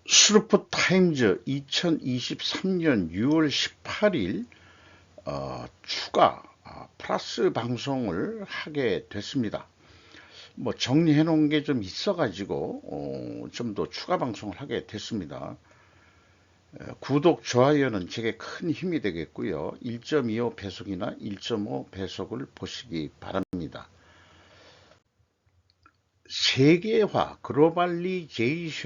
스루프 타임즈 2023년 6월 18일 추가 플러스 방송을 하게 됐습니다. 뭐 정리해 놓은 게 좀 있어 가지고 좀 더 추가 방송을 하게 됐습니다. 구독, 좋아요는 제게 큰 힘이 되겠고요. 1.25 배속이나 1.5 배속을 보시기 바랍니다. 세계화, 글로벌리제이션에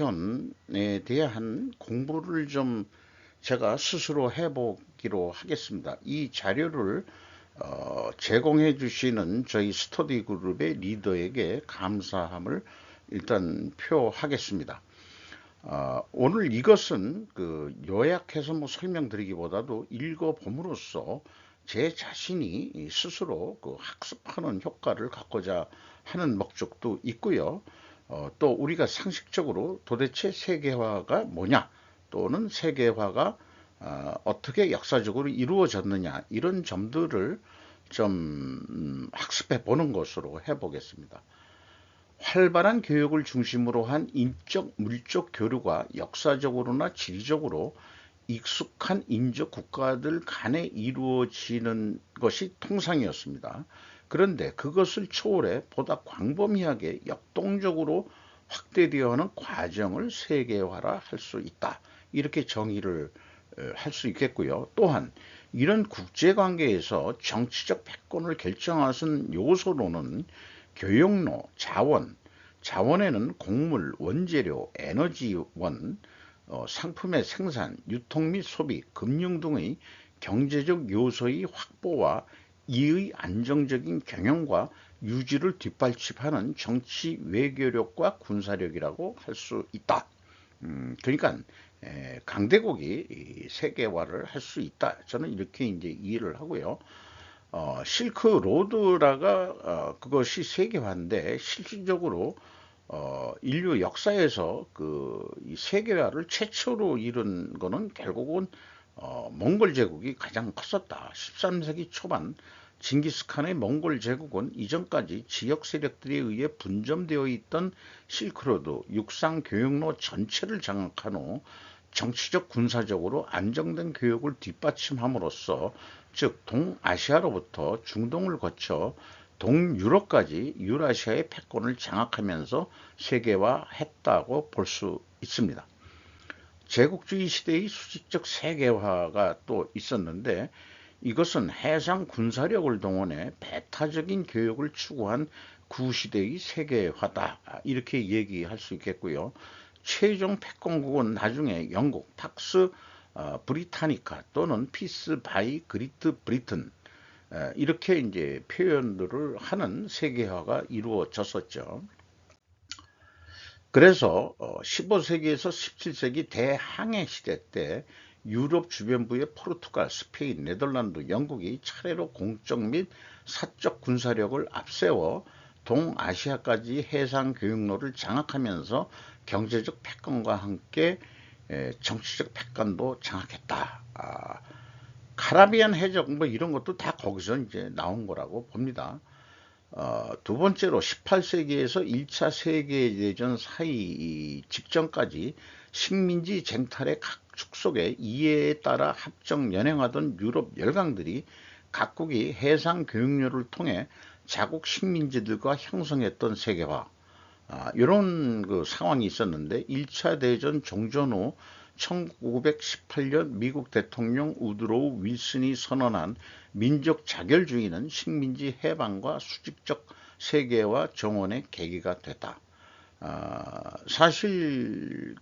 대한 공부를 좀 제가 스스로 해보기로 하겠습니다. 이 자료를 제공해 주시는 저희 스터디 그룹의 리더에게 감사함을 일단 표하겠습니다. 오늘 이것은 그 요약해서 뭐 설명드리기보다도 읽어봄으로써 제 자신이 스스로 그 학습하는 효과를 갖고자 하는 목적도 있고요. 또 우리가 상식적으로 도대체 세계화가 뭐냐, 또는 세계화가 어떻게 역사적으로 이루어졌느냐, 이런 점들을 좀 학습해 보는 것으로 해보겠습니다. 활발한 교육을 중심으로 한 인적, 물적 교류가 역사적으로나 지리적으로 익숙한 인접 국가들 간에 이루어지는 것이 통상이었습니다. 그런데 그것을 초월해 보다 광범위하게 역동적으로 확대되어 하는 과정을 세계화라 할 수 있다. 이렇게 정의를 할 수 있겠고요. 또한 이런 국제관계에서 정치적 패권을 결정하는 요소로는 교역로, 자원, 자원에는 곡물, 원재료, 에너지원, 상품의 생산, 유통 및 소비, 금융 등의 경제적 요소의 확보와 이의 안정적인 경영과 유지를 뒷받침하는 정치 외교력과 군사력이라고 할 수 있다. 그러니까 강대국이 세계화를 할 수 있다. 저는 이렇게 이제 이해를 하고요. 실크 로드라가 그것이 세계화인데 실질적으로 인류 역사에서 이 세계화를 최초로 이룬 거는 결국은 몽골 제국이 가장 컸었다. 13세기 초반 징기스칸의 몽골 제국은 이전까지 지역 세력들에 의해 분점되어 있던 실크로드 육상 교역로 전체를 장악한 후 정치적 군사적으로 안정된 교역을 뒷받침함으로써 즉 동아시아로부터 중동을 거쳐 동유럽까지 유라시아의 패권을 장악하면서 세계화했다고 볼 수 있습니다. 제국주의 시대의 수직적 세계화가 또 있었는데 이것은 해상 군사력을 동원해 배타적인 교역을 추구한 구시대의 세계화다. 이렇게 얘기할 수 있겠고요. 최종 패권국은 나중에 영국 팍스 브리타니카 또는 피스 바이 그리트 브리튼 이렇게 이제 표현들을 하는 세계화가 이루어졌었죠. 그래서 15세기에서 17세기 대항해 시대 때 유럽 주변부의 포르투갈, 스페인, 네덜란드, 영국이 차례로 공적 및 사적 군사력을 앞세워 동아시아까지 해상 교역로를 장악하면서 경제적 패권과 함께 정치적 패권도 장악했다. 카라비안 해적 뭐 이런 것도 다 거기서 이제 나온 거라고 봅니다. 두 번째로 18세기에서 1차 세계대전 사이 직전까지 식민지 쟁탈의 각 축속의 이해에 따라 합정 연행하던 유럽 열강들이 각국이 해상 교역로를 통해 자국 식민지들과 형성했던 세계화 이런 그 상황이 있었는데 1차 대전 종전 후 1918년 미국 대통령 우드로우 윌슨이 선언한 민족 자결주의는 식민지 해방과 수직적 세계화 정원의 계기가 됐다. 사실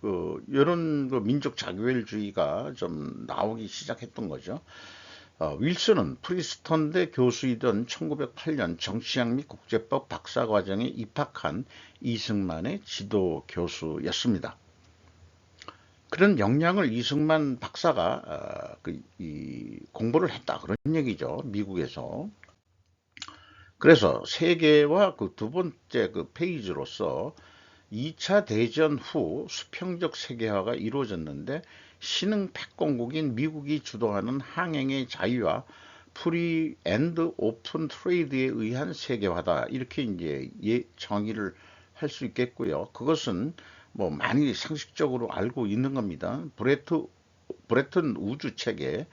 이런 민족 자결주의가 좀 나오기 시작했던 거죠. 윌슨은 프리스턴대 교수이던 1908년 정치학 및 국제법 박사과정에 입학한 이승만의 지도 교수였습니다. 그런 역량을 이승만 박사가 공부를 했다 그런 얘기죠. 미국에서. 그래서 세계와 그 두 번째 그 페이지로서 2차 대전 후 수평적 세계화가 이루어졌는데 신흥 패권국인 미국이 주도하는 항행의 자유와 프리 앤드 오픈 트레이드에 의한 세계화다. 이렇게 이제 정의를 할 수 있겠고요. 그것은 뭐 많이 상식적으로 알고 있는 겁니다. 브레튼 우주 체계를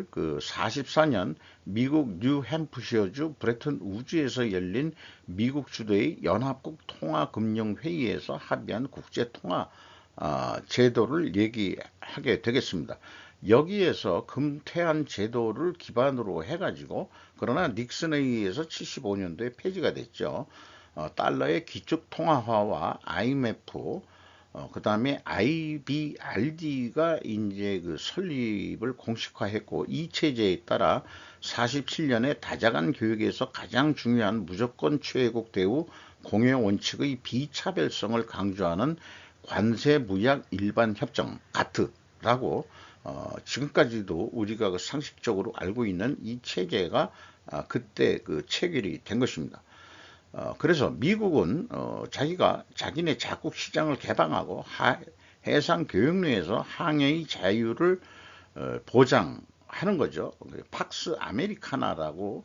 그 44년 미국 뉴햄프셔주 브레튼 우주에서 열린 미국 주도의 연합국 통화금융회의에서 합의한 국제통화 제도를 얘기하게 되겠습니다. 여기에서 금태한 제도를 기반으로 해가지고, 그러나 닉슨에 의해서 75년도에 폐지가 됐죠. 달러의 기축 통화화와 IMF, 그 다음에 IBRD가 이제 그 설립을 공식화했고, 이 체제에 따라 47년에 다자간 교육에서 가장 중요한 무조건 최애국 대우 공여 원칙의 비차별성을 강조하는 관세 무역 일반 협정 가트라고, 지금까지도 우리가 그 상식적으로 알고 있는 이 체계가 그때 그 체결이 된 것입니다. 그래서 미국은 자기가 자기네 자국 시장을 개방하고 해상 교역로에서 항해의 자유를 보장하는 거죠. 팍스 아메리카나라고,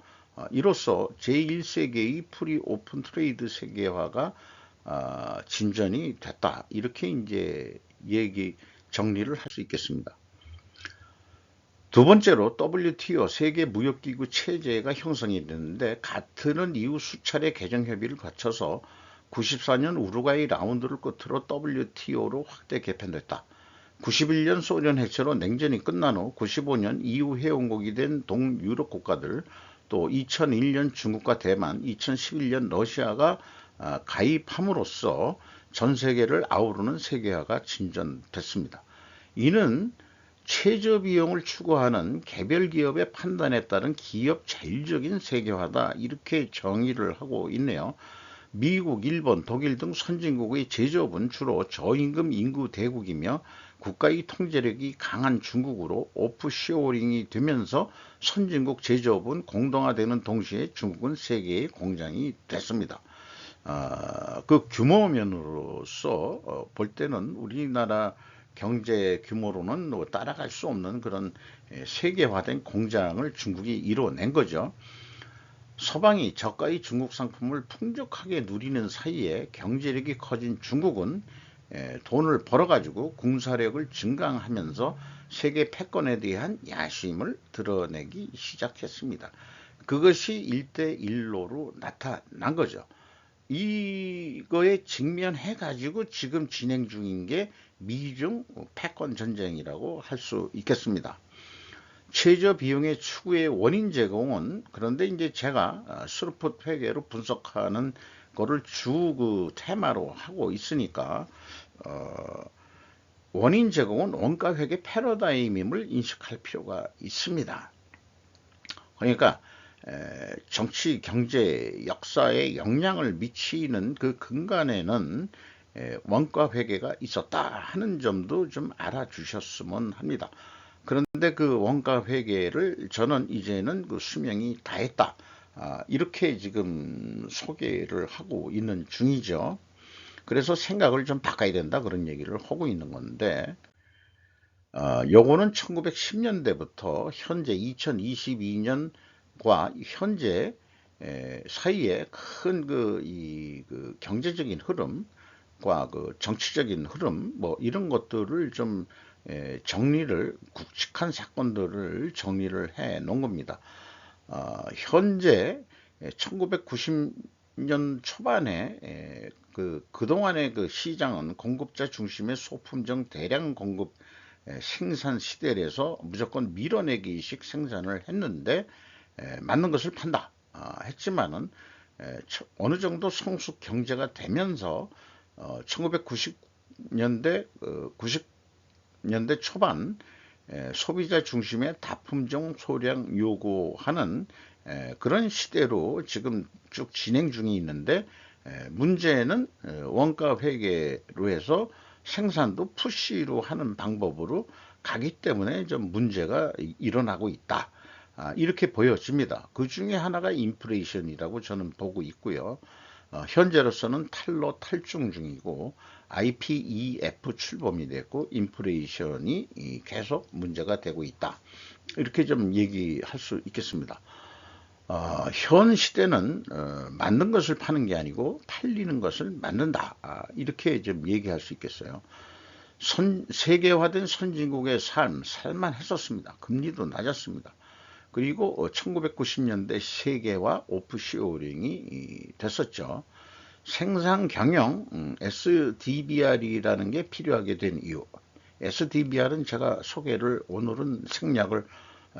이로써 제1세계의 프리 오픈 트레이드 세계화가 진전이 됐다. 이렇게 이제 정리를 할 수 있겠습니다. 두 번째로 WTO 세계무역기구 체제가 형성이 됐는데, 가트는 이후 수차례 개정 협의를 거쳐서 94년 우루과이 라운드를 끝으로 WTO로 확대 개편됐다. 91년 소련 해체로 냉전이 끝난 후 95년 EU 회원국이 된 동유럽 국가들, 또 2001년 중국과 대만, 2011년 러시아가 가입함으로써 전 세계를 아우르는 세계화가 진전됐습니다. 이는 최저 비용을 추구하는 개별 기업의 판단에 따른 기업 자율적인 세계화다, 이렇게 정의를 하고 있네요. 미국, 일본, 독일 등 선진국의 제조업은 주로 저임금 인구 대국이며 국가의 통제력이 강한 중국으로 오프쇼어링이 되면서 선진국 제조업은 공동화되는 동시에 중국은 세계의 공장이 됐습니다. 그 규모면으로서 볼 때는 우리나라 경제 규모로는 따라갈 수 없는 그런 세계화된 공장을 중국이 이뤄낸 거죠. 서방이 저가의 중국 상품을 풍족하게 누리는 사이에 경제력이 커진 중국은 돈을 벌어가지고 군사력을 증강하면서 세계 패권에 대한 야심을 드러내기 시작했습니다. 그것이 1대1로로 나타난 거죠. 이거에 직면해 가지고 지금 진행 중인 게 미중 패권 전쟁이라고 할 수 있겠습니다. 최저 비용의 추구의 원인 제공은, 그런데 이제 제가 스루풋 회계로 분석하는 거를 주 그 테마로 하고 있으니까, 원인 제공은 원가 회계 패러다임임을 인식할 필요가 있습니다. 그러니까 정치, 경제, 역사에 영향을 미치는 그 근간에는 원가 회계가 있었다 하는 점도 좀 알아주셨으면 합니다. 그런데 그 원가 회계를 저는 이제는 그 수명이 다했다, 이렇게 지금 소개를 하고 있는 중이죠. 그래서 생각을 좀 바꿔야 된다, 그런 얘기를 하고 있는 건데, 요거는 1910년대부터 현재 2022년과 현재 사이에 큰 그 경제적인 흐름과 그 정치적인 흐름, 뭐 이런 것들을 좀 정리를, 굵직한 사건들을 정리를 해 놓은 겁니다. 현재 1990년 초반에 그동안의 그 시장은 공급자 중심의 소품종 대량 공급 생산 시대에서 무조건 밀어내기식 생산을 했는데, 맞는 것을 판다 했지만은 어느 정도 성숙 경제가 되면서 1990년대 90년대 초반 소비자 중심의 다품종 소량 요구하는 그런 시대로 지금 쭉 진행 중이 있는데, 문제는 원가 회계로 해서 생산도 푸시로 하는 방법으로 가기 때문에 좀 문제가 일어나고 있다, 이렇게 보여집니다. 그 중에 하나가 인플레이션이라고 저는 보고 있고요. 현재로서는 탈중 중이고 IPEF 출범이 됐고 인플레이션이 계속 문제가 되고 있다, 이렇게 좀 얘기할 수 있겠습니다. 현 시대는 만든 것을 파는 게 아니고 팔리는 것을 만든다. 이렇게 좀 얘기할 수 있겠어요. 세계화된 선진국의 살만했었습니다. 금리도 낮았습니다. 그리고 1990년대 세계화 오프쇼링이 됐었죠. 생산 경영 SDBR이라는 게 필요하게 된 이유. SDBR은 제가 소개를 오늘은 생략을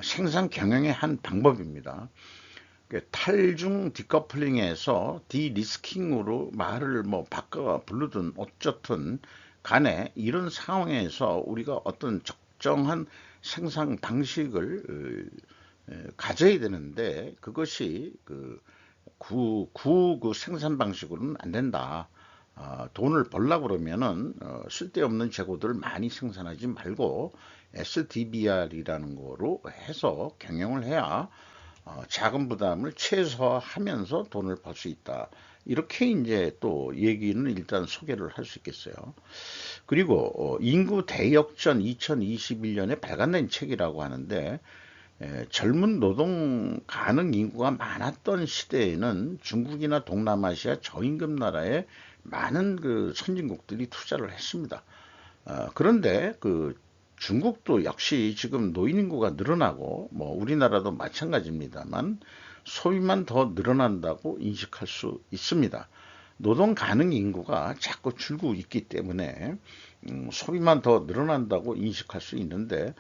생산 경영의 한 방법입니다. 탈중 디커플링에서 디리스킹으로 말을 뭐 바꿔 부르든 어쩌든 간에 이런 상황에서 우리가 어떤 적정한 생산 방식을 가져야 되는데 그것이 그 생산 방식으로는 안 된다. 돈을 벌려고 그러면은 쓸데없는 재고들을 많이 생산하지 말고 SDBR이라는 거로 해서 경영을 해야 자금 부담을 최소화하면서 돈을 벌 수 있다. 이렇게 이제 또 얘기는 일단 소개를 할 수 있겠어요. 그리고 인구 대역전 2021년에 발간된 책이라고 하는데 젊은 노동 가능 인구가 많았던 시대에는 중국이나 동남아시아 저임금 나라에 많은 그 선진국들이 투자를 했습니다. 그런데 중국도 역시 지금 노인 인구가 늘어나고 뭐 우리나라도 마찬가지입니다만 소비만 더 늘어난다고 인식할 수 있습니다. 노동 가능 인구가 자꾸 줄고 있기 때문에 소비만 더 늘어난다고 인식할 수 있는데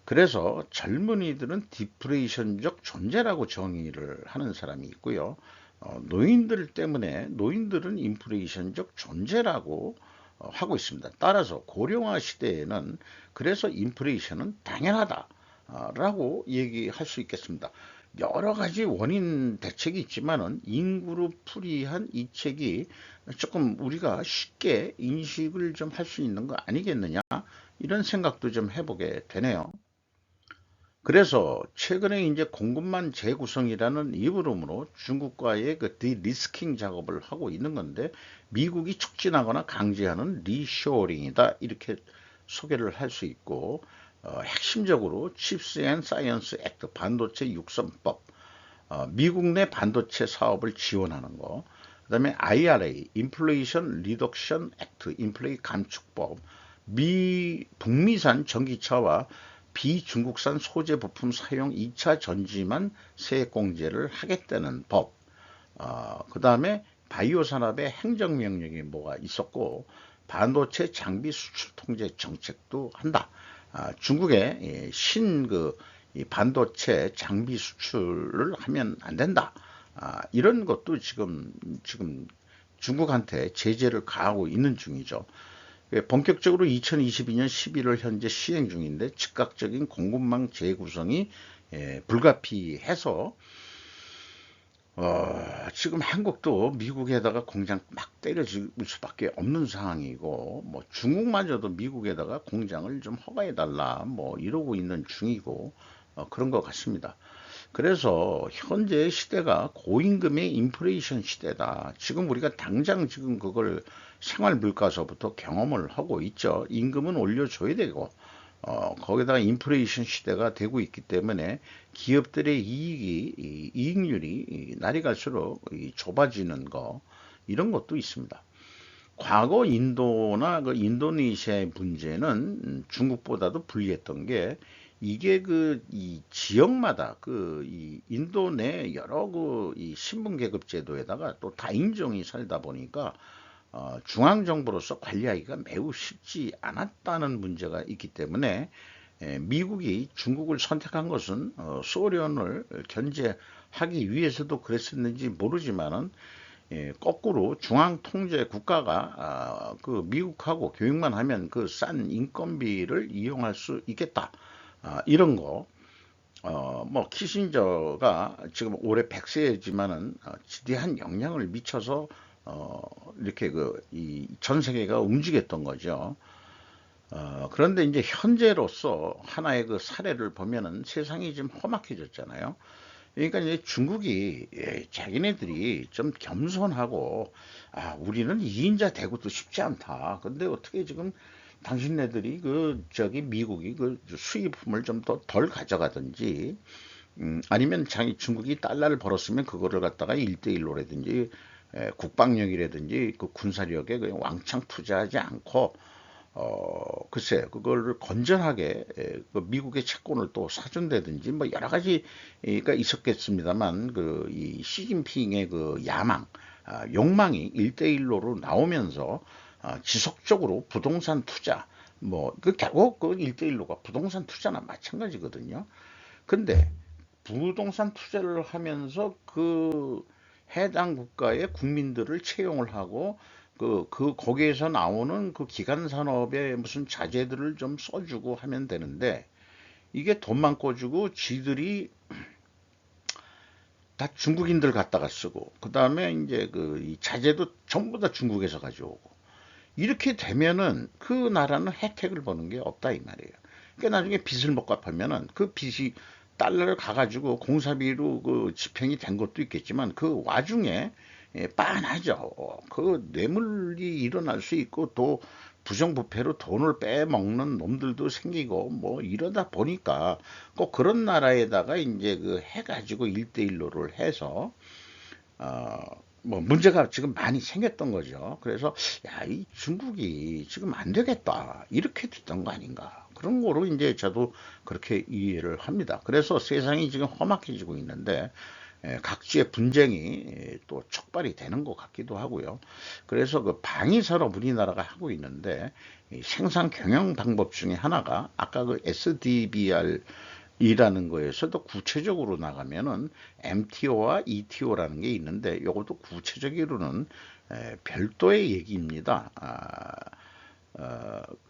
그래서 젊은이들은 디프레이션적 존재라고 정의를 하는 사람이 있고요. 노인들 때문에 노인들은 인플레이션적 존재라고 하고 있습니다. 따라서 고령화 시대에는 그래서 인플레이션은 당연하다라고 얘기할 수 있겠습니다. 여러 가지 원인 대책이 있지만은 인구로 풀이한 이 책이 조금 우리가 쉽게 인식을 좀 할 수 있는 거 아니겠느냐 이런 생각도 좀 해보게 되네요. 그래서 최근에 이제 공급망 재구성이라는 이름으로 중국과의 그 디리스킹 작업을 하고 있는 건데 미국이 촉진하거나 강제하는 리쇼어링이다 이렇게 소개를 할 수 있고 핵심적으로 칩스 앤 사이언스 액트 반도체 육성법 미국 내 반도체 사업을 지원하는 거 그다음에 IRA 인플레이션 리덕션 액트 인플레이 감축법 북미산 전기차와 비중국산 소재 부품 사용 2차 전지만 세액공제를 하겠다는 법, 그 다음에 바이오 산업의 행정명령이 뭐가 있었고, 반도체 장비 수출 통제 정책도 한다. 중국의 이 반도체 장비 수출을 하면 안 된다. 이런 것도 지금 중국한테 제재를 가하고 있는 중이죠. 본격적으로 2022년 11월 현재 시행 중인데 즉각적인 공급망 재구성이 불가피해서 지금 한국도 미국에다가 공장 막 때려줄 수밖에 없는 상황이고 뭐 중국마저도 미국에다가 공장을 좀 허가해달라 뭐 이러고 있는 중이고 그런 것 같습니다. 그래서 현재 시대가 고임금의 인플레이션 시대다. 지금 우리가 당장 지금 그걸 생활 물가서부터 경험을 하고 있죠. 임금은 올려줘야 되고, 거기다가 인플레이션 시대가 되고 있기 때문에 기업들의 이익률이 날이 갈수록 좁아지는 거, 이런 것도 있습니다. 과거 인도나 그 인도네시아의 문제는 중국보다도 불리했던 게 이게 이 지역마다 이 인도 내 여러 이 신분 계급 제도에다가 또 다인종이 살다 보니까 중앙 정부로서 관리하기가 매우 쉽지 않았다는 문제가 있기 때문에 미국이 중국을 선택한 것은 소련을 견제하기 위해서도 그랬었는지 모르지만은 거꾸로 중앙 통제 국가가 그 미국하고 교육만 하면 그 싼 인건비를 이용할 수 있겠다. 이런 거. 뭐 키신저가 지금 올해 100세지만은 지대한 영향을 미쳐서 이렇게 이 전 세계가 움직였던 거죠. 그런데 이제 현재로서 하나의 그 사례를 보면은 세상이 좀 험악해졌잖아요. 그러니까 이제 중국이 자기네들이 좀 겸손하고 우리는 2인자 되고도 쉽지 않다. 근데 어떻게 지금 당신네들이 미국이 그 수입품을 좀 더 덜 가져가든지 아니면 자기 중국이 달러를 벌었으면 그거를 갖다가 1대1로라든지 국방력이라든지 그 군사력에 그냥 왕창 투자하지 않고 글쎄 그거를 건전하게 그 미국의 채권을 또 사준다든지 뭐 여러 가지가 있었겠습니다만 그 이 시진핑의 그 야망, 욕망이 1대1로로 나오면서 지속적으로 부동산 투자 뭐 그 결국 그 1대1로가 부동산 투자나 마찬가지거든요. 근데 부동산 투자를 하면서 그 해당 국가의 국민들을 채용을 하고 거기에서 나오는 그 기간 산업의 무슨 자재들을 좀 써주고 하면 되는데 이게 돈만 꿔주고 지들이 다 중국인들 갖다가 쓰고 그 다음에 이제 이 자재도 전부 다 중국에서 가져오고 이렇게 되면은 그 나라는 혜택을 보는 게 없다 이 말이에요. 그러니까 나중에 빚을 못 갚으면은 그 빚이 달러를 가가지고 공사비로 그 집행이 된 것도 있겠지만 그 와중에 빤하죠. 그 뇌물이 일어날 수 있고 또 부정부패로 돈을 빼먹는 놈들도 생기고 뭐 이러다 보니까 꼭 그런 나라에다가 이제 그 해가지고 1대1로를 해서 어, 뭐 문제가 지금 많이 생겼던 거죠. 그래서 야, 이 중국이 지금 안 되겠다. 이렇게 됐던 거 아닌가. 그런 거로 이제 저도 그렇게 이해를 합니다. 그래서 세상이 지금 험악해지고 있는데 각지의 분쟁이 또 촉발이 되는 것 같기도 하고요. 그래서 그 방위산업 우리나라가 하고 있는데 생산 경영 방법 중에 하나가 아까 그 SDBR 이라는 거에서도 구체적으로 나가면은 MTO와 ETO라는 게 있는데 이것도 구체적으로는 별도의 얘기입니다.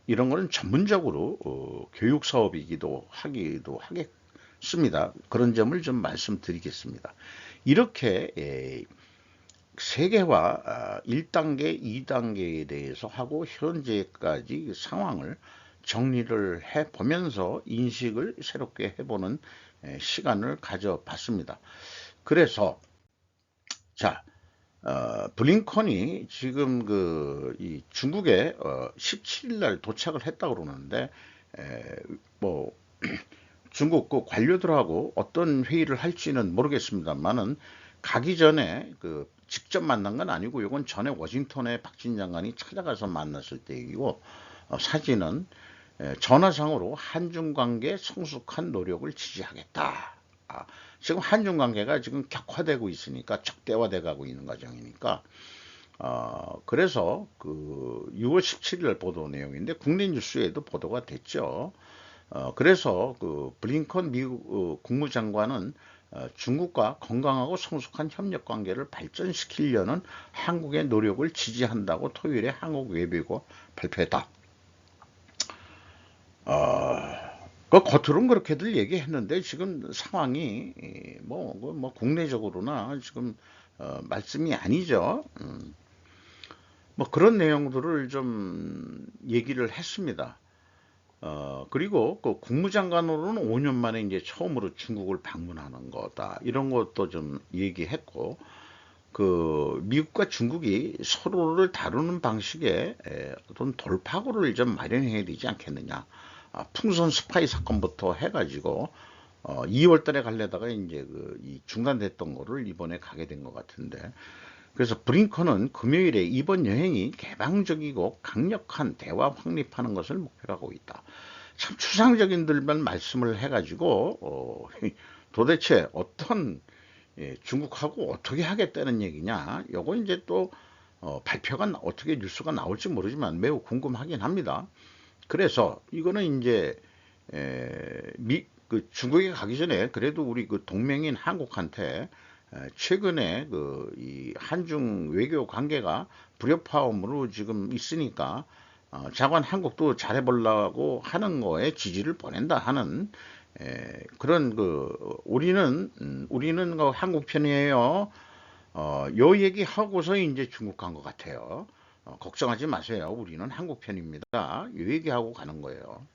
이런 거는 전문적으로 교육 사업이기도 하겠습니다. 그런 점을 좀 말씀드리겠습니다. 이렇게 세계화 1단계, 2단계에 대해서 하고 현재까지 상황을 정리를 해보면서 인식을 새롭게 해보는 시간을 가져봤습니다. 그래서 자, 블링컨이 지금 이 중국에 17일 날 도착을 했다고 그러는데 뭐 중국 그 관료들하고 어떤 회의를 할지는 모르겠습니다만은 가기 전에 직접 만난 건 아니고 이건 전에 워싱턴에 박진 장관이 찾아가서 만났을 때 얘기고 사진은 전화상으로 한중 관계 성숙한 노력을 지지하겠다. 지금 한중 관계가 지금 격화되고 있으니까 적대화돼 가고 있는 과정이니까 그래서 6월 17일 보도 내용인데 국내 뉴스에도 보도가 됐죠. 그래서 블링컨 미국 국무장관은 중국과 건강하고 성숙한 협력 관계를 발전시키려는 한국의 노력을 지지한다고 토요일에 한국 외교가 발표했다. 겉으로는 그렇게들 얘기했는데 지금 상황이 뭐 국내적으로나 지금 말씀이 아니죠. 뭐 그런 내용들을 좀 얘기를 했습니다. 그리고 그 국무장관으로는 5년 만에 이제 처음으로 중국을 방문하는 거다. 이런 것도 좀 얘기했고, 미국과 중국이 서로를 다루는 방식에 어떤 돌파구를 좀 마련해야 되지 않겠느냐. 풍선 스파이 사건부터 해가지고 2월 달에 가려다가 이제 이 중단됐던 거를 이번에 가게 된 것 같은데 그래서 브링컨은 금요일에 이번 여행이 개방적이고 강력한 대화 확립하는 것을 목표로 하고 있다. 참 추상적인들만 말씀을 해가지고 도대체 어떤 중국하고 어떻게 하겠다는 얘기냐. 요거 이제 또 발표가 어떻게 뉴스가 나올지 모르지만 매우 궁금하긴 합니다. 그래서 이거는 이제 중국에 가기 전에 그래도 우리 동맹인 한국한테 최근에 이 한중 외교 관계가 불협화음으로 지금 있으니까 자관 한국도 잘해보려고 하는 거에 지지를 보낸다 하는 그런 우리는 한국 편이에요. 요 얘기 하고서 이제 중국 간 것 같아요. 걱정하지 마세요. 우리는 한국 편입니다. 요 얘기하고 가는 거예요.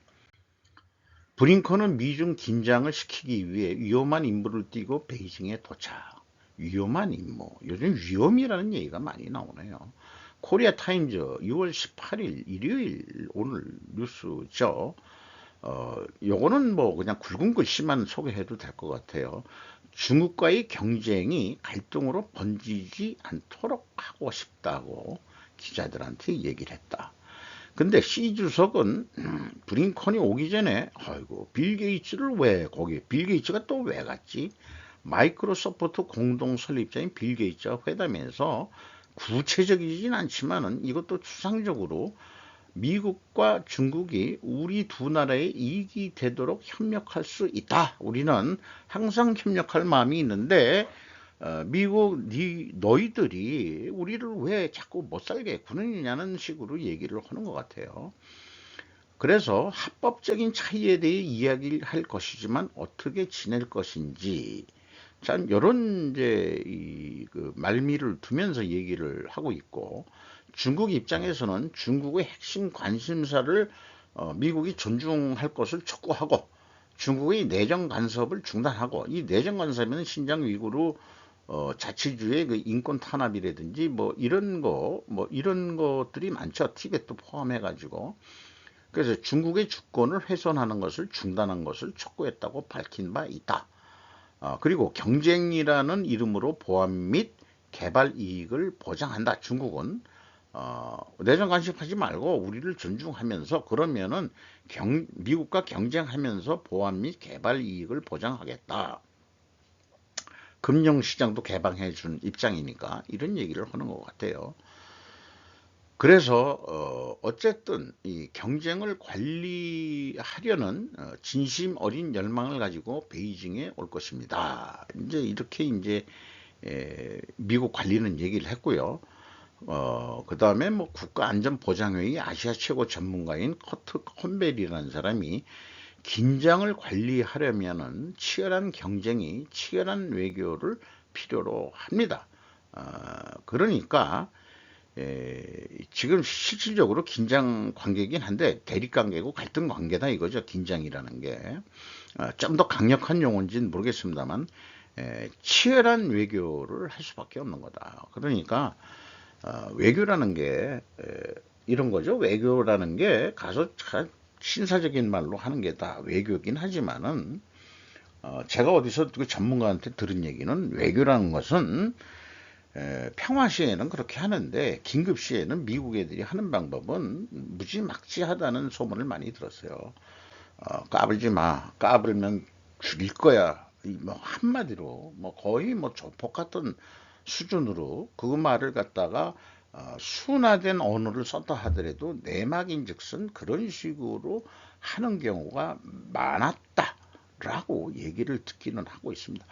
브링컨은 미중 긴장을 시키기 위해 위험한 임무를 띠고 베이징에 도착. 위험한 임무. 요즘 위험이라는 얘기가 많이 나오네요. 코리아 타임즈 6월 18일 일요일 오늘 뉴스죠. 요거는 뭐 그냥 굵은 글씨만 소개해도 될 것 같아요. 중국과의 경쟁이 갈등으로 번지지 않도록 하고 싶다고 기자들한테 얘기를 했다. 근데 시 주석은 브링컨이 오기 전에 아이고 빌 게이츠를 왜 거기 빌 게이츠가 또 왜 갔지? 마이크로소프트 공동 설립자인 빌 게이츠와 회담에서 구체적이진 않지만은 이것도 추상적으로 미국과 중국이 우리 두 나라의 이익이 되도록 협력할 수 있다. 우리는 항상 협력할 마음이 있는데 미국 너희들이 우리를 왜 자꾸 못 살게 구느냐는 식으로 얘기를 하는 것 같아요. 그래서 합법적인 차이에 대해 이야기를 할 것이지만 어떻게 지낼 것인지 참 이런 이제 그 말미를 두면서 얘기를 하고 있고 중국 입장에서는 중국의 핵심 관심사를 미국이 존중할 것을 촉구하고 중국의 내정 간섭을 중단하고 이 내정 간섭은 신장 위구르 자치주의 그 인권 탄압이라든지 뭐 이런 것들이 많죠. 티벳도 포함해 가지고 그래서 중국의 주권을 훼손하는 것을 중단한 것을 촉구했다고 밝힌 바 있다. 그리고 경쟁이라는 이름으로 보안 및 개발 이익을 보장한다. 중국은 내정 간섭하지 말고 우리를 존중하면서 그러면은 미국과 경쟁하면서 보안 및 개발 이익을 보장하겠다. 금융시장도 개방해 준 입장이니까 이런 얘기를 하는 것 같아요. 그래서 어쨌든 이 경쟁을 관리하려는 진심 어린 열망을 가지고 베이징에 올 것입니다. 이제 이렇게 이제 미국 관리는 얘기를 했고요. 그 다음에 뭐 국가안전보장회의 아시아 최고 전문가인 커트 콤벨이라는 사람이 긴장을 관리하려면은 치열한 경쟁이 치열한 외교를 필요로 합니다. 그러니까 지금 실질적으로 긴장 관계이긴 한데 대립 관계고 갈등 관계다 이거죠. 긴장이라는 게. 좀 더 강력한 용어인지는 모르겠습니다만 치열한 외교를 할 수밖에 없는 거다. 그러니까 외교라는 게 이런 거죠. 외교라는 게 가서 신사적인 말로 하는 게 다 외교긴 하지만은 제가 어디서 그 전문가한테 들은 얘기는 외교라는 것은 평화 시에는 그렇게 하는데 긴급 시에는 미국 애들이 하는 방법은 무지막지하다는 소문을 많이 들었어요. 까불지 마. 까불면 죽일 거야. 뭐 한마디로 뭐 거의 뭐 조폭 같은 수준으로 그 말을 갖다가 순화된 언어를 썼다 하더라도 내막인즉슨 그런 식으로 하는 경우가 많았다라고 얘기를 듣기는 하고 있습니다.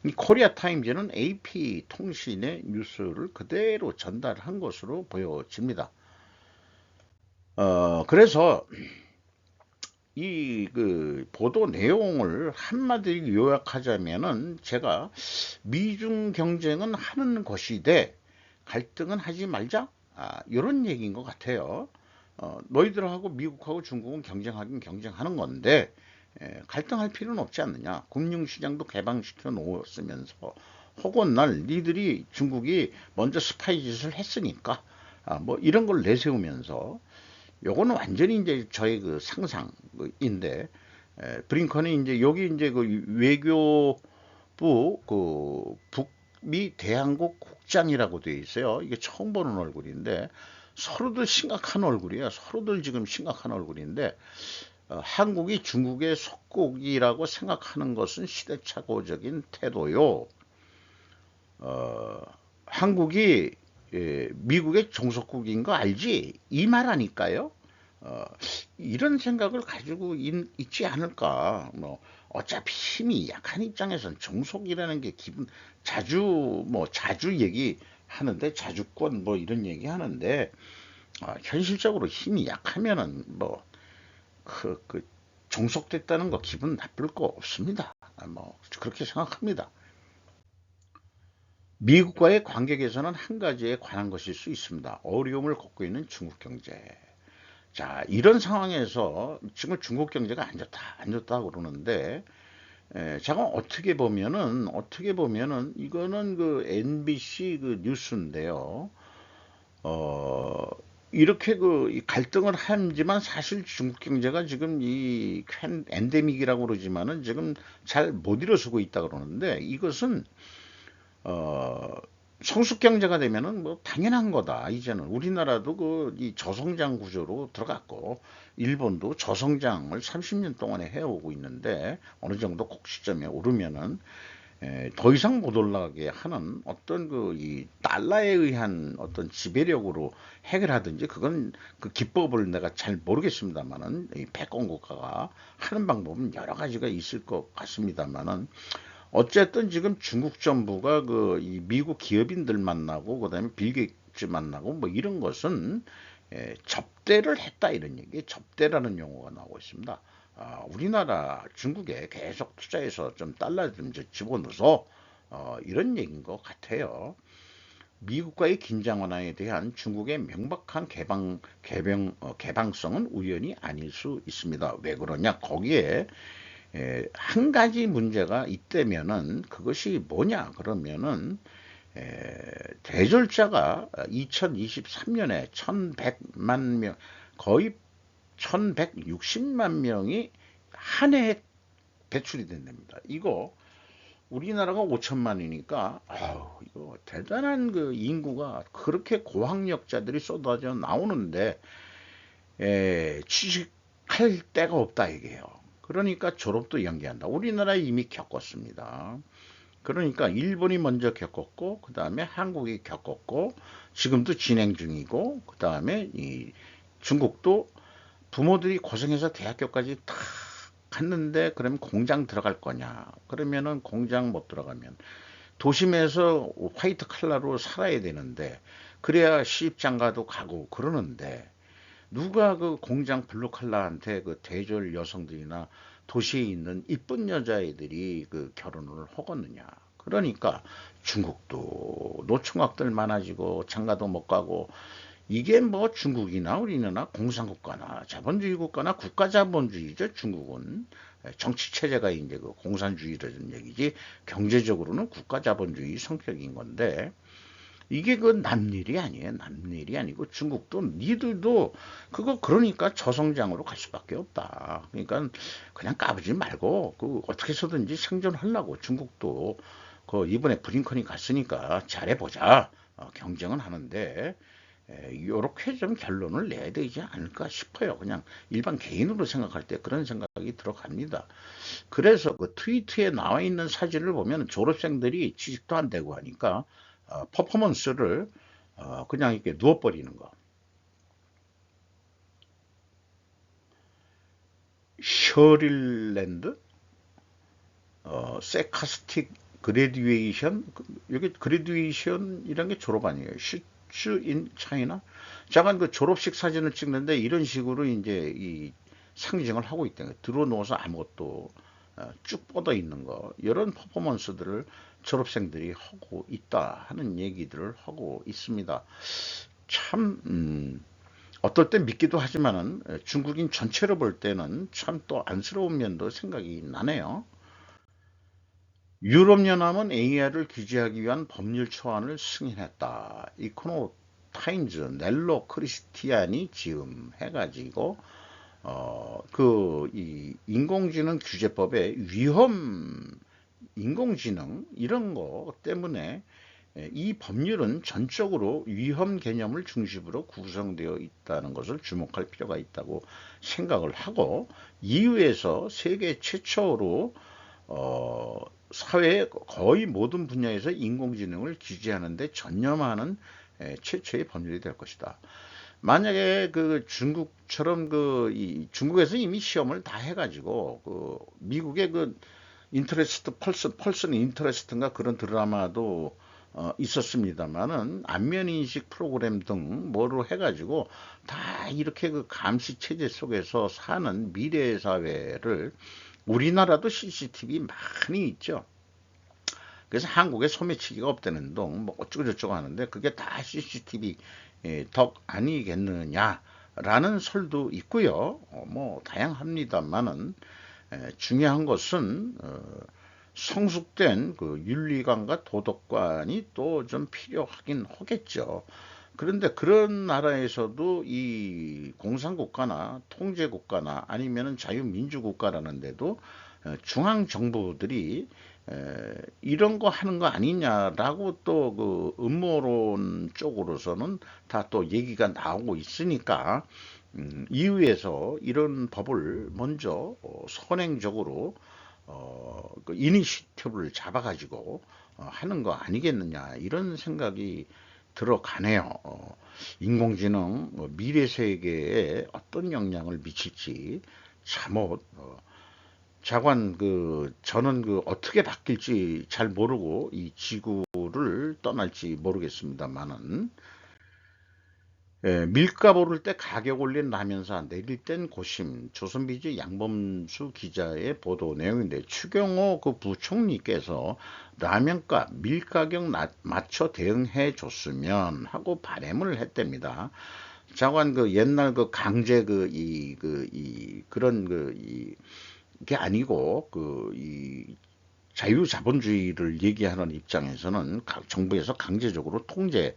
이 코리아 타임즈는 AP 통신의 뉴스를 그대로 전달한 것으로 보여집니다. 그래서 이 그 보도 내용을 한마디로 요약하자면은 제가 미중 경쟁은 하는 것이되 갈등은 하지 말자 이런 얘기인 것 같아요. 너희들하고 미국하고 중국은 경쟁하긴 경쟁하는 건데 갈등할 필요는 없지 않느냐. 금융시장도 개방시켜 놓았으면서 혹은 날 니들이 중국이 먼저 스파이 짓을 했으니까 뭐 이런 걸 내세우면서 요거는 완전히 이제 저의 그 상상인데 브링컨이 이제 여기 이제 그 외교부 그 북미 대한국 국장이라고 되어 있어요. 이게 처음 보는 얼굴인데 서로들 심각한 얼굴이에요. 서로들 지금 심각한 얼굴인데 한국이 중국의 속국이라고 생각하는 것은 시대착오적인 태도요. 한국이 미국의 종속국인 거 알지? 이 말 아닐까요? 어, 이런 생각을 가지고 있지 않을까. 뭐 어차피 힘이 약한 입장에선 종속이라는 게 자주 얘기하는데 자주권 뭐 이런 얘기하는데 현실적으로 힘이 약하면은 뭐 그 종속됐다는 거 기분 나쁠 거 없습니다. 뭐 그렇게 생각합니다. 미국과의 관계 개선은 한 가지에 관한 것일 수 있습니다. 어려움을 겪고 있는 중국 경제. 자, 이런 상황에서 지금 중국 경제가 안 좋다 그러는데, 제가 어떻게 보면은 이거는 그 NBC 그 뉴스인데요. 어, 이렇게 이 갈등을 하지만 사실 중국 경제가 지금 이 엔데믹이라고 그러지만은 지금 잘 못 일어서고 있다 그러는데, 이것은 어 성숙 경제가 되면은 뭐 당연한 거다. 이제는 우리나라도 이 저성장 구조로 들어갔고, 일본도 저성장을 30년 동안에 해오고 있는데, 어느 정도 곡시점에 오르면은 더 이상 못 올라가게 하는 어떤 이 달러에 의한 어떤 지배력으로 해결하든지, 그건 그 기법을 내가 잘 모르겠습니다만은, 이 패권 국가가 하는 방법은 여러 가지가 있을 것 같습니다만은, 어쨌든 지금 중국 정부가 이 미국 기업인들 만나고 그다음에 빌 게이츠 만나고 뭐 이런 것은 접대를 했다, 이런 얘기. 접대라는 용어가 나오고 있습니다. 우리나라 중국에 계속 투자해서 좀 달러 좀 집어넣어서 이런 얘기인 것 같아요. 미국과의 긴장 완화에 대한 중국의 명백한 개방성은 우연이 아닐 수 있습니다. 왜 그러냐? 거기에 한 가지 문제가 있다면은, 그것이 뭐냐 그러면은, 대졸자가 2023년에 1100만 명, 거의 1160만 명이 한 해에 배출이 된답니다. 이거 우리나라가 5천만이니까, 아우, 이거 대단한 인구가, 그렇게 고학력자들이 쏟아져 나오는데 취직할 데가 없다 이게요. 그러니까 졸업도 연기한다. 우리나라 이미 겪었습니다. 그러니까 일본이 먼저 겪었고, 그 다음에 한국이 겪었고, 지금도 진행 중이고, 그 다음에 이 중국도 부모들이 고생해서 대학교까지 다 갔는데, 그러면 공장 들어갈 거냐? 그러면은 공장 못 들어가면 도심에서 화이트 칼라로 살아야 되는데, 그래야 시집장가도 가고 그러는데, 누가 공장 블루칼라한테 대졸 여성들이나 도시에 있는 이쁜 여자애들이 결혼을 하겠느냐. 그러니까 중국도 노총각들 많아지고 장가도 못 가고, 이게 뭐 중국이나 우리나라 공산국가나 자본주의 국가나 국가자본주의죠. 중국은 정치 체제가 이제 공산주의라는 얘기지, 경제적으로는 국가자본주의 성격인 건데, 이게 남일이 아니에요. 남일이 아니고, 중국도 니들도 그러니까 저성장으로 갈 수밖에 없다. 그러니까 그냥 까부지 말고 어떻게 해서든지 생존하려고, 중국도 이번에 브링컨이 갔으니까 잘해보자. 경쟁은 하는데 이렇게 좀 결론을 내야 되지 않을까 싶어요. 그냥 일반 개인으로 생각할 때 그런 생각이 들어갑니다. 그래서 트위터에 나와 있는 사진을 보면 졸업생들이 취직도 안 되고 하니까 퍼포먼스를 그냥 이렇게 누워버리는 거. 셔릴랜드, 세카스틱 그레듀에이션, 여기 그레듀에이션이란 게 졸업 아니에요. 슈츠 인 차이나. 잠깐 졸업식 사진을 찍는데 이런 식으로 이제 이 상징을 하고 있다. 들어 누워서 아무것도 쭉 뻗어 있는 거, 이런 퍼포먼스들을 졸업생들이 하고 있다 하는 얘기들을 하고 있습니다. 참 어떨 땐 믿기도 하지만은 중국인 전체로 볼 때는 참 또 안쓰러운 면도 생각이 나네요. 유럽연합은 AI를 규제하기 위한 법률 초안을 승인했다. 이코노 타임즈 넬로 크리스티안이 지음 해가지고 이 인공지능 규제법에 인공지능 이런 거 때문에 이 법률은 전적으로 위험 개념을 중심으로 구성되어 있다는 것을 주목할 필요가 있다고 생각을 하고, EU에서 세계 최초로 사회의 거의 모든 분야에서 인공지능을 규제하는 데 전념하는 최초의 법률이 될 것이다. 만약에 중국처럼 중국에서 이미 시험을 다 해가지고 미국의 인터레스트 펄슨 인터레스트인가 그런 드라마도 있었습니다만은, 안면 인식 프로그램 등 뭐로 해가지고 다 이렇게 감시 체제 속에서 사는 미래 사회를, 우리나라도 CCTV 많이 있죠. 그래서 한국에 소매치기가 없다는 동 뭐 어쩌고저쩌고 하는데, 그게 다 CCTV 덕 아니겠느냐라는 설도 있고요. 뭐 다양합니다만은 중요한 것은 성숙된 윤리관과 도덕관이 또 좀 필요하긴 하겠죠. 그런데 그런 나라에서도 이 공산국가나 통제국가나 아니면은 자유민주국가라는데도 중앙 정부들이 이런 거 하는 거 아니냐라고 또 그 음모론 쪽으로서는 다 또 얘기가 나오고 있으니까 EU에서 이런 법을 먼저 선행적으로 그 이니시티브를 잡아가지고 하는 거 아니겠느냐 이런 생각이 들어가네요. 인공지능 미래 세계에 어떤 영향을 미칠지 참못 자관 그 저는 그 어떻게 바뀔지 잘 모르고 이 지구를 떠날지 모르겠습니다만은 밀값 오를 때 가격 올린 라면사 내릴 땐 고심 조선비즈 양범수 기자의 보도 내용인데 추경호 그 부총리께서 라면값 밀가격 맞춰 대응해 줬으면 하고 바람을 했답니다. 자관 그 옛날 그 강제 그런 이게 아니고 이 자유자본주의를 얘기하는 입장에서는 정부에서 강제적으로 통제를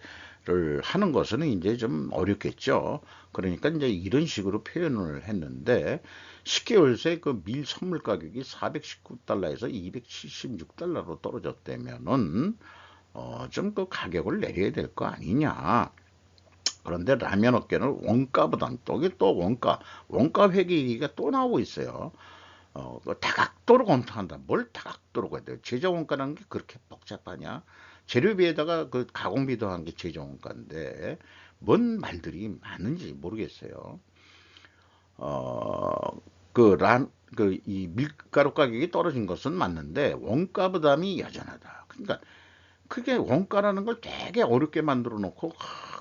하는 것은 이제 좀 어렵겠죠. 그러니까 이제 이런 식으로 표현을 했는데 10개월 새 그 밀 선물 가격이 419달러에서 276달러로 떨어졌다면은 좀 그 가격을 내려야 될 거 아니냐. 그런데 라면 업계는 원가보단 또 원가 회계가 또 나오고 있어요. 그 다각도로 검토한다. 뭘 다각도로 해야 돼요? 제조원가라는 게 그렇게 복잡하냐? 재료비에다가 그 가공비도 한 게 제조원가인데 뭔 말들이 많은지 모르겠어요. 이 밀가루 가격이 떨어진 것은 맞는데 원가 부담이 여전하다. 그러니까 그게 원가라는 걸 되게 어렵게 만들어 놓고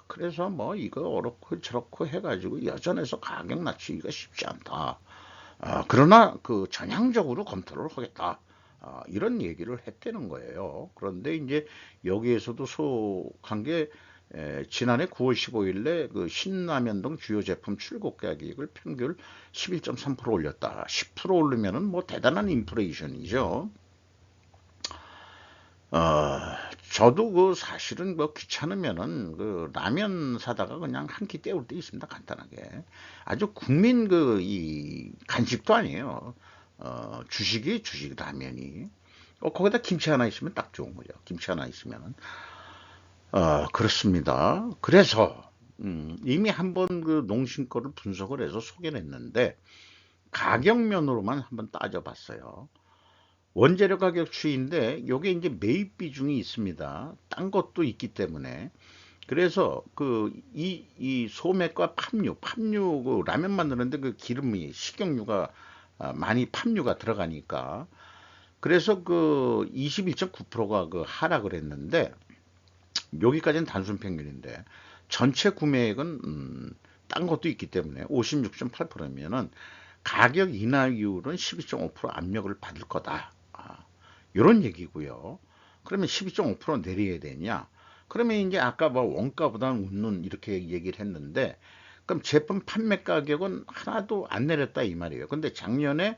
그래서 뭐 이거 어렵고 저렇고 해가지고 여전해서 가격 낮추기가 쉽지 않다. 그러나 그 전향적으로 검토를 하겠다. 이런 얘기를 했다는 거예요. 그런데 이제 여기에서도 속한 게 지난해 9월 15일에 그 신라면 등 주요 제품 출고 가격을 평균 11.3% 올렸다. 10% 오르면은 뭐 대단한 인플레이션이죠. 어, 저도 그 사실은 뭐 귀찮으면은 그 라면 사다가 그냥 한 끼 때울 때 있습니다. 간단하게. 아주 국민 그 이 간식도 아니에요. 주식 라면이. 거기다 김치 하나 있으면 딱 좋은 거죠. 김치 하나 있으면은. 그렇습니다. 그래서 이미 한번 그 농심 거를 분석을 해서 소개를 했는데 가격면으로만 한번 따져봤어요. 원재료 가격 추이인데 요게 이제 매입 비중이 있습니다. 딴 것도 있기 때문에 그래서 그 이 소맥과 팜유 그 라면 만드는데 그 기름이 식용유가 많이 팜유가 들어가니까 그래서 그 21.9%가 그 하락을 했는데 여기까지는 단순 평균인데 전체 구매액은 딴 것도 있기 때문에 56.8%면은 가격 인하 이율은 12.5% 압력을 받을 거다. 이런 얘기고요. 그러면 12.5% 내려야 되냐? 그러면 이제 아까 뭐 원가보다는 웃는 이렇게 얘기를 했는데 그럼 제품 판매 가격은 하나도 안 내렸다 이 말이에요. 근데 작년에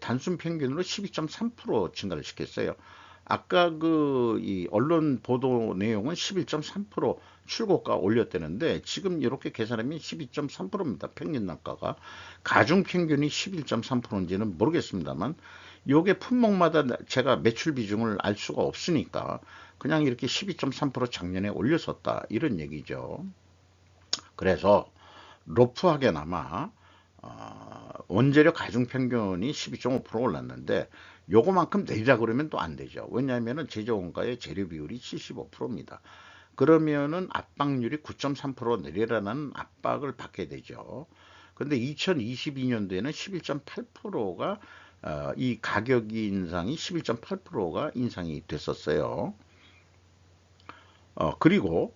단순 평균으로 12.3% 증가를 시켰어요. 아까 그 이 언론 보도 내용은 11.3% 출고가 올렸다는데 지금 이렇게 계산하면 12.3%입니다. 평균 단가가. 가중 평균이 11.3%인지는 모르겠습니다만 요게 품목마다 제가 매출 비중을 알 수가 없으니까 그냥 이렇게 12.3% 작년에 올렸었다 이런 얘기죠. 그래서 러프하게나마 원재료 가중 평균이 12.5% 올랐는데 요거만큼 내리라 그러면 또 안 되죠. 왜냐하면 제조 원가의 재료 비율이 75%입니다. 그러면은 압박률이 9.3% 내리라는 압박을 받게 되죠. 근데 2022년도에는 11.8%가 이 가격 인상이 11.8%가 인상이 됐었어요. 그리고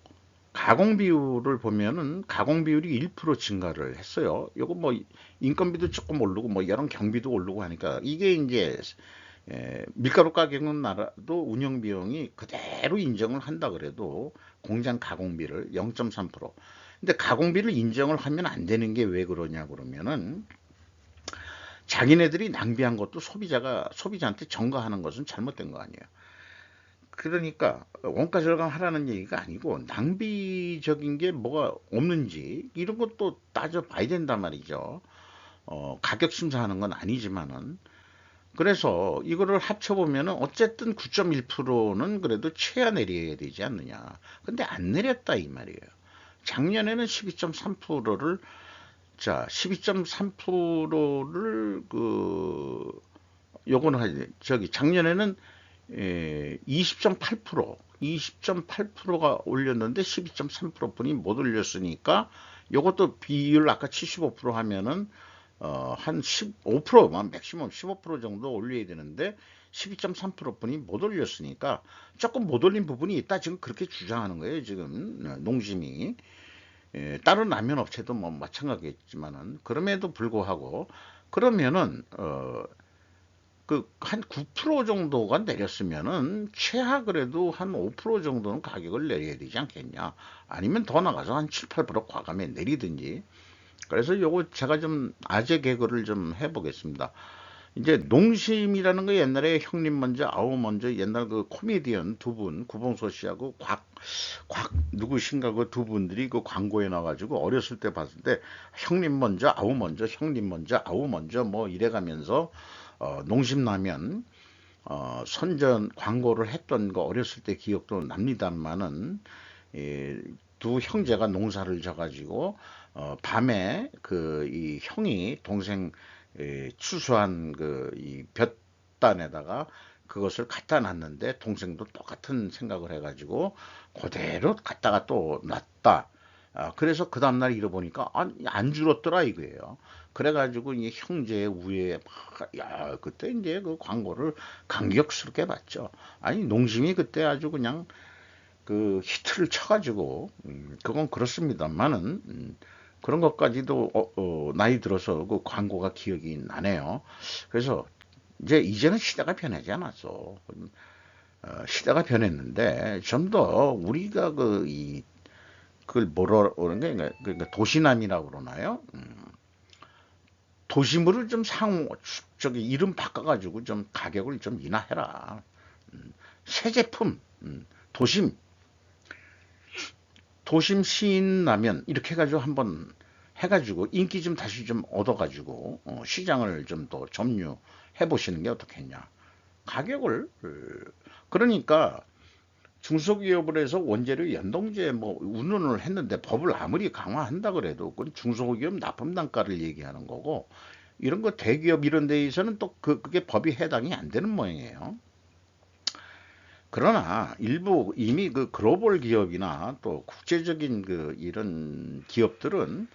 가공 비율을 보면은 가공 비율이 1% 증가를 했어요. 요거 뭐 인건비도 조금 오르고 뭐 이런 경비도 오르고 하니까 이게 이제 밀가루 가격은 나라도 운영 비용이 그대로 인정을 한다 그래도 공장 가공비를 0.3%. 근데 가공비를 인정을 하면 안 되는 게 왜 그러냐 그러면은 자기네들이 낭비한 것도 소비자한테 전가하는 것은 잘못된 거 아니에요. 그러니까 원가 절감하라는 얘기가 아니고 낭비적인 게 뭐가 없는지 이런 것도 따져봐야 된단 말이죠. 가격 심사하는 건 아니지만은. 그래서 이거를 합쳐보면은 어쨌든 9.1%는 그래도 최하 내려야 되지 않느냐. 근데 안 내렸다 이 말이에요. 작년에는 12.3%를, 자, 12.3%를 요거는 저기 작년에는 20.8%, 20.8%가 올렸는데 12.3%뿐이 못 올렸으니까 요것도 비율 아까 75% 하면은 한 15%만 맥시멈 15% 정도 올려야 되는데 12.3%뿐이 못 올렸으니까 조금 못 올린 부분이 있다 지금 그렇게 주장하는 거예요 지금 농심이. 다른 라면 업체도 뭐 마찬가지겠지만은 그럼에도 불구하고 그러면은 그 한 9% 정도가 내렸으면은 최하 그래도 한 5% 정도는 가격을 내려야 되지 않겠냐. 아니면 더 나가서 한 7, 8% 과감히 내리든지. 그래서 요거 제가 좀 아재 개그를 좀 해보겠습니다. 이제 농심이라는 거 옛날에 형님 먼저 아우 먼저 옛날 그 코미디언 두 분 구봉서 씨하고 곽 누구신가 그 두 분들이 그 광고에 나와가지고 어렸을 때 봤을 때 형님 먼저 아우 먼저 형님 먼저 아우 먼저 뭐 이래가면서 농심라면 선전 광고를 했던 거 어렸을 때 기억도 납니다만은 두 형제가 농사를 져가지고 밤에 그 이 형이 동생 추수한 그 이 볕단에다가 그것을 갖다 놨는데 동생도 똑같은 생각을 해가지고 그대로 갖다가 또 놨다. 그래서 그 다음날 잃어보니까 안 줄었더라 이거예요. 그래가지고 이 형제의 우애에 막, 야, 그때 이제 그 광고를 감격스럽게 봤죠. 아니, 농심이 그때 아주 그냥 그 히트를 쳐가지고, 그건 그렇습니다만은, 그런 것까지도, 나이 들어서 그 광고가 기억이 나네요. 그래서 이제는 시대가 변하지 않았어. 시대가 변했는데, 좀 더 우리가 그걸 뭐라 그러는 게, 그러니까 도시남이라고 그러나요? 도심으로 좀 저기 이름 바꿔가지고 좀 가격을 좀 인하해라. 새 제품, 도심, 도심 시인 라면 이렇게 해가지고 한번 해가지고 인기 좀 다시 좀 얻어가지고 시장을 좀 더 점유해 보시는 게 어떻겠냐. 가격을 그러니까 중소기업을 해서 원재료 연동제 뭐 운운을 했는데 법을 아무리 강화한다 그래도 그건 중소기업 납품 단가를 얘기하는 거고 이런 거 대기업 이런 데에서는 또 그게 법이 해당이 안 되는 모양이에요. 그러나 일부 이미 그 글로벌 기업이나 또 국제적인 그 이런 기업들은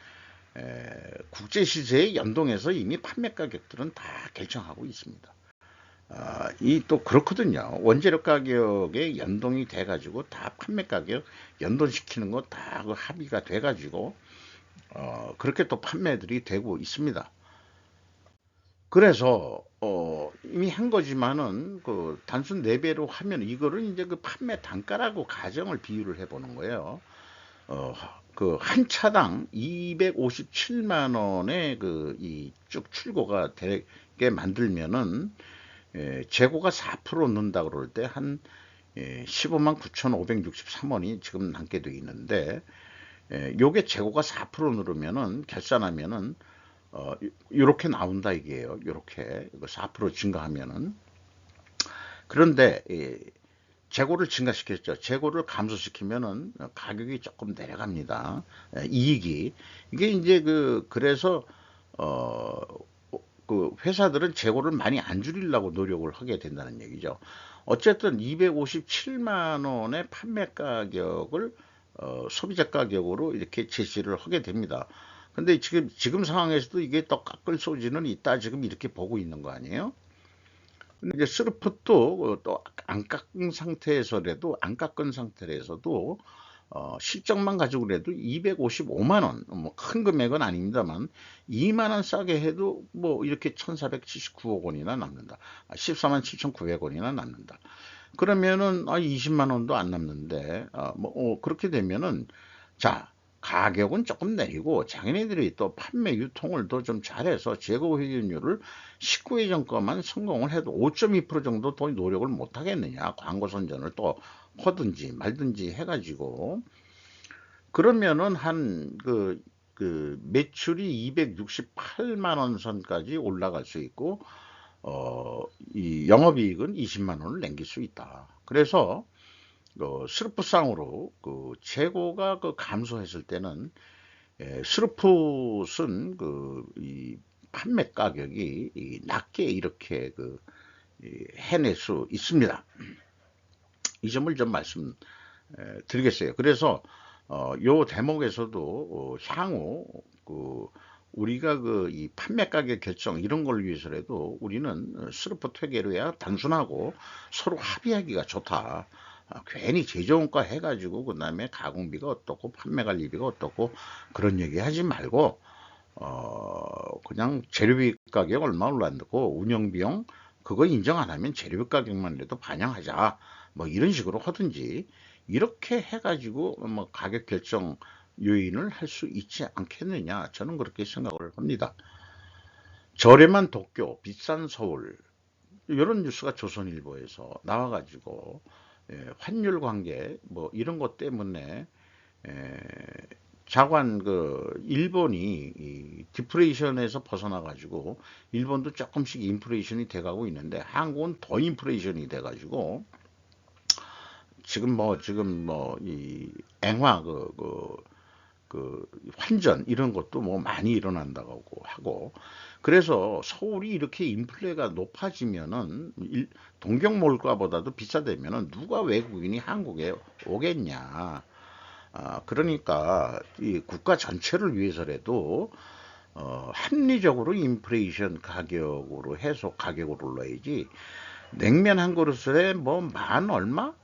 국제 시세에 연동해서 이미 판매 가격들은 다 결정하고 있습니다. 이 또 그렇거든요. 원재료 가격에 연동이 돼가지고 다 판매 가격 연동시키는 거 다 그 합의가 돼가지고 그렇게 또 판매들이 되고 있습니다. 그래서 이미 한 거지만은 그 단순 4배로 하면 이거를 이제 그 판매 단가라고 가정을 비유를 해보는 거예요. 그 한 차당 257만 원에 그 이 쭉 출고가 되게 만들면은 재고가 4% 는다 그럴 때 한 15만 9,563원이 지금 남게 돼 있는데 요게 재고가 4% 누르면은 결산하면은 요렇게 나온다 이게요. 요렇게 4% 증가하면은 그런데 재고를 증가시켰죠. 재고를 감소시키면은 가격이 조금 내려갑니다. 이익이 이게 이제 그래서 어, 그 회사들은 재고를 많이 안 줄이려고 노력을 하게 된다는 얘기죠. 어쨌든 257만 원의 판매 가격을 소비자 가격으로 이렇게 제시를 하게 됩니다. 근데 지금 상황에서도 이게 더 깎을 소지는 있다 지금 이렇게 보고 있는 거 아니에요? 근데 이제 스르폿도 또 안 깎은 상태에서도 실적만 가지고 도 255만 원, 뭐 큰 금액은 아닙니다만 2만 원 싸게 해도 뭐 이렇게 1,479억 원이나 남는다. 14만 7,900원이나 남는다. 그러면은 20만 원도 안 남는데 그렇게 되면은 자 가격은 조금 내리고 자기네들이 또 판매 유통을 더 좀 잘해서 재고 회전율을 19회 전까만 성공을 해도 5.2% 정도 더 노력을 못 하겠느냐. 광고 선전을 또 하든지 말든지 해가지고 그러면은 그 매출이 268만 원 선까지 올라갈 수 있고 이 영업이익은 20만 원을 남길 수 있다. 그래서 스루프상으로 그 재고가 그 감소했을 때는 스루풋은 이 판매 가격이 낮게 이렇게 해낼 수 있습니다. 이 점을 좀 말씀드리겠어요. 그래서 요 대목에서도 향후 우리가 이 판매 가격 결정 이런 걸 위해서라도 우리는 스루프 회계로 해야 단순하고 서로 합의하기가 좋다. 괜히 제조원가 해가지고 그 다음에 가공비가 어떻고 판매 관리비가 어떻고 그런 얘기 하지 말고 그냥 재료비 가격 얼마 올랐고 운영비용 그거 인정 안 하면 재료비 가격만 해도 반영하자 뭐 이런 식으로 하든지 이렇게 해가지고 뭐 가격 결정 요인을 할 수 있지 않겠느냐 저는 그렇게 생각을 합니다. 저렴한 도쿄 비싼 서울 이런 뉴스가 조선일보에서 나와가지고 환율 관계 뭐 이런 것 때문에 자관 일본이 이 디프레이션에서 벗어나 가지고 일본도 조금씩 인플레이션이 돼가고 있는데 한국은 더 인플레이션이 돼가지고 지금 뭐 이 엔화 환전 이런 것도 뭐 많이 일어난다고 하고 그래서 서울이 이렇게 인플레가 높아지면은 동경몰가보다도 비싸되면은 누가 외국인이 한국에 오겠냐. 그러니까 이 국가 전체를 위해서라도 합리적으로 인플레이션 가격으로 해서 가격을 올라야지 냉면 한 그릇에 뭐 만 얼마?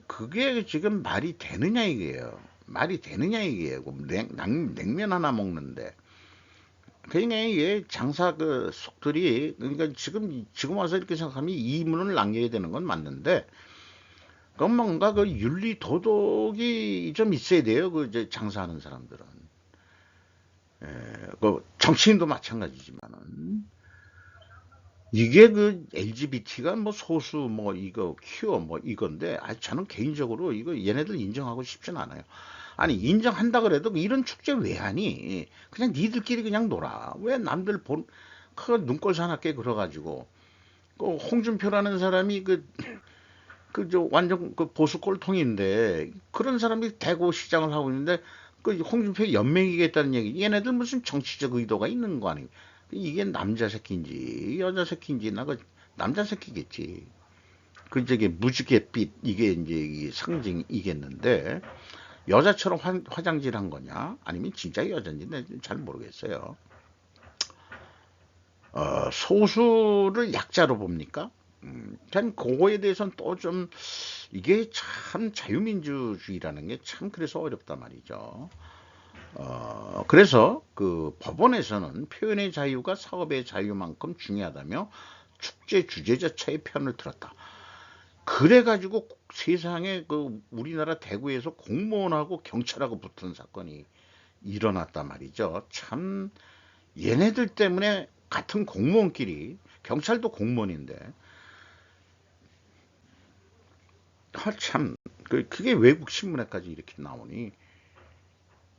그게 지금 말이 되느냐 이게요. 말이 되느냐 이게요. 냉면 하나 먹는데. 그러니까 이게 장사 속들이 그러니까 지금 와서 이렇게 생각하면 이문을 남겨야 되는 건 맞는데 그건 뭔가 윤리 도덕이 좀 있어야 돼요. 이제 장사하는 사람들은. 정치인도 마찬가지지만은 이게 LGBT가 뭐 소수 뭐 이거 퀴어 뭐 이건데 저는 개인적으로 이거 얘네들 인정하고 싶진 않아요. 아니 인정한다 그래도 이런 축제 왜 하니? 그냥 니들끼리 그냥 놀아. 왜 남들 그 눈꼴 사납게 그래가지고 홍준표라는 사람이 저 완전 보수 꼴통인데 그런 사람이 대구 시장을 하고 있는데 홍준표 연맹이겠다는 얘기. 얘네들 무슨 정치적 의도가 있는 거 아니에요? 이게 남자 새끼인지 여자 새끼인지 남자 새끼겠지. 저게 무지갯빛 이게 이제 이 상징이겠는데 여자처럼 화장질 한 거냐? 아니면 진짜 여자인지 잘 모르겠어요. 소수를 약자로 봅니까? 전 그거에 대해서는 또 좀 이게 참 자유민주주의라는 게 참 그래서 어렵단 말이죠. 그래서 법원에서는 표현의 자유가 사업의 자유만큼 중요하다며 축제 주재자체의 편을 들었다. 그래가지고 세상에 우리나라 대구에서 공무원하고 경찰하고 붙은 사건이 일어났단 말이죠. 참 얘네들 때문에 같은 공무원끼리 경찰도 공무원인데 참 그게 외국 신문에까지 이렇게 나오니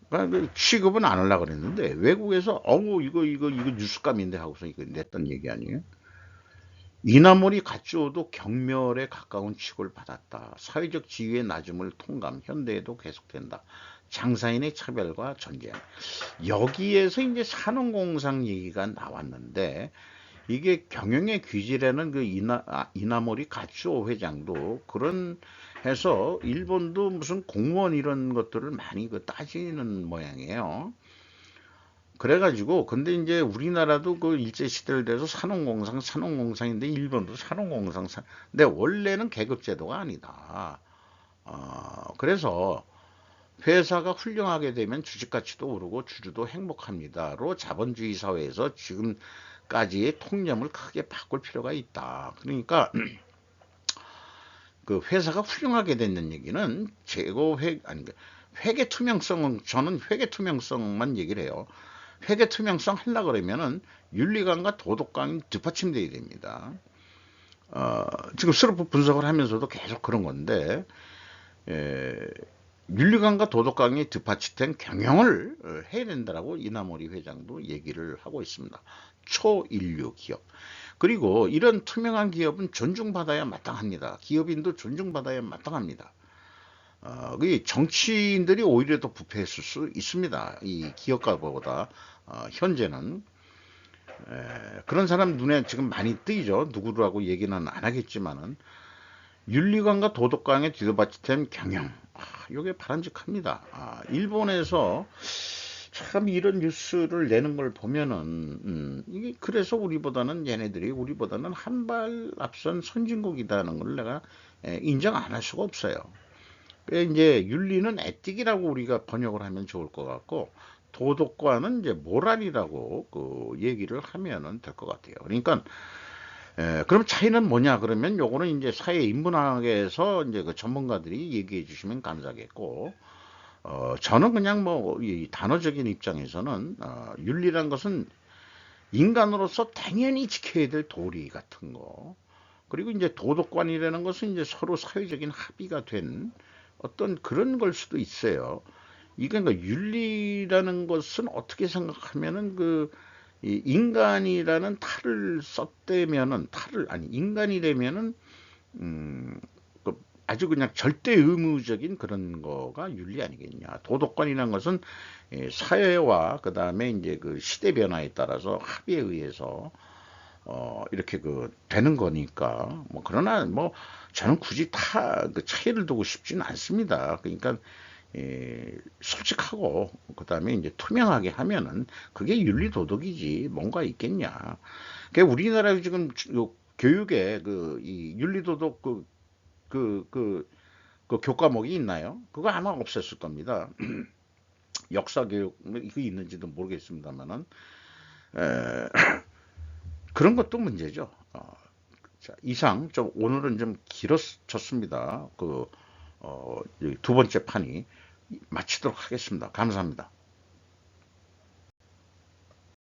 그러니까 취급은 안 하려고 그랬는데 외국에서 이거 뉴스감인데 하고서 이거 냈던 얘기 아니에요? 이나몰이 가쪼도 경멸에 가까운 취급을 받았다. 사회적 지위의 낮음을 통감, 현대에도 계속된다. 장사인의 차별과 전쟁. 여기에서 이제 산업공상 얘기가 나왔는데 이게 경영의 귀지라는 이나몰이 가쪼 회장도 그런 해서 일본도 무슨 공무원 이런 것들을 많이 따지는 모양이에요. 그래가지고 근데 이제 우리나라도 일제 시대를 돼서 산업공상인데 일본도 산업공상 근데 원래는 계급제도가 아니다. 그래서 회사가 훌륭하게 되면 주식가치도 오르고 주주도 행복합니다로 자본주의 사회에서 지금까지의 통념을 크게 바꿀 필요가 있다. 그러니까 회사가 훌륭하게 됐는 얘기는 회계 투명성은 저는 회계 투명성만 얘기를 해요. 회계 투명성 하려고 그러면은 윤리관과 도덕관이 뒷받침돼야 됩니다. 지금 스로프 분석을 하면서도 계속 그런 건데, 에, 윤리관과 도덕관이 뒷받침된 경영을 해야 된다라고 이나모리 회장도 얘기를 하고 있습니다. 초인류 기업. 그리고 이런 투명한 기업은 존중받아야 마땅합니다. 기업인도 존중받아야 마땅합니다. 그 정치인들이 오히려 더 부패했을 수 있습니다. 이 기업가보다 현재는 그런 사람 눈에 지금 많이 뜨이죠. 누구라고 얘기는 안 하겠지만은 윤리관과 도덕관에 뒤받침된 경영. 이게 바람직합니다. 일본에서 참 이런 뉴스를 내는 걸 보면은 이게 그래서 우리보다는 한 발 앞선 선진국이다는 걸 내가 인정 안 할 수가 없어요. 이제 윤리는 에틱이라고 우리가 번역을 하면 좋을 것 같고 도덕과는 이제 모랄이라고 그 얘기를 하면은 될 것 같아요. 그러니까 그럼 차이는 뭐냐 그러면 요거는 이제 사회 인문학에서 이제 그 전문가들이 얘기해 주시면 감사하겠고 저는 그냥 뭐 이 단어적인 입장에서는 윤리란 것은 인간으로서 당연히 지켜야 될 도리 같은 거 그리고 이제 도덕관이라는 것은 이제 서로 사회적인 합의가 된 어떤 그런 걸 수도 있어요. 이게 그러니까 윤리라는 것은 어떻게 생각하면은 그 인간이라는 탈을 썼다면은 인간이라면은 그 아주 그냥 절대 의무적인 그런 거가 윤리 아니겠냐. 도덕관이라는 것은 사회와 그 다음에 이제 그 시대 변화에 따라서 합의에 의해서 이렇게 그 되는 거니까 뭐 그러나 뭐 저는 굳이 그 차이를 두고 싶지는 않습니다. 그러니까 솔직하고 그다음에 이제 투명하게 하면은 그게 윤리 도덕이지 뭔가 있겠냐. 그 우리나라 지금 교육에 그 이 윤리 도덕 그 교과목이 있나요? 그거 아마 없었을 겁니다. 역사 교육 이거 있는지도 모르겠습니다만은 그런 것도 문제죠. 자, 이상 좀 오늘은 좀 길어졌습니다. 두 번째 판이 마치도록 하겠습니다. 감사합니다.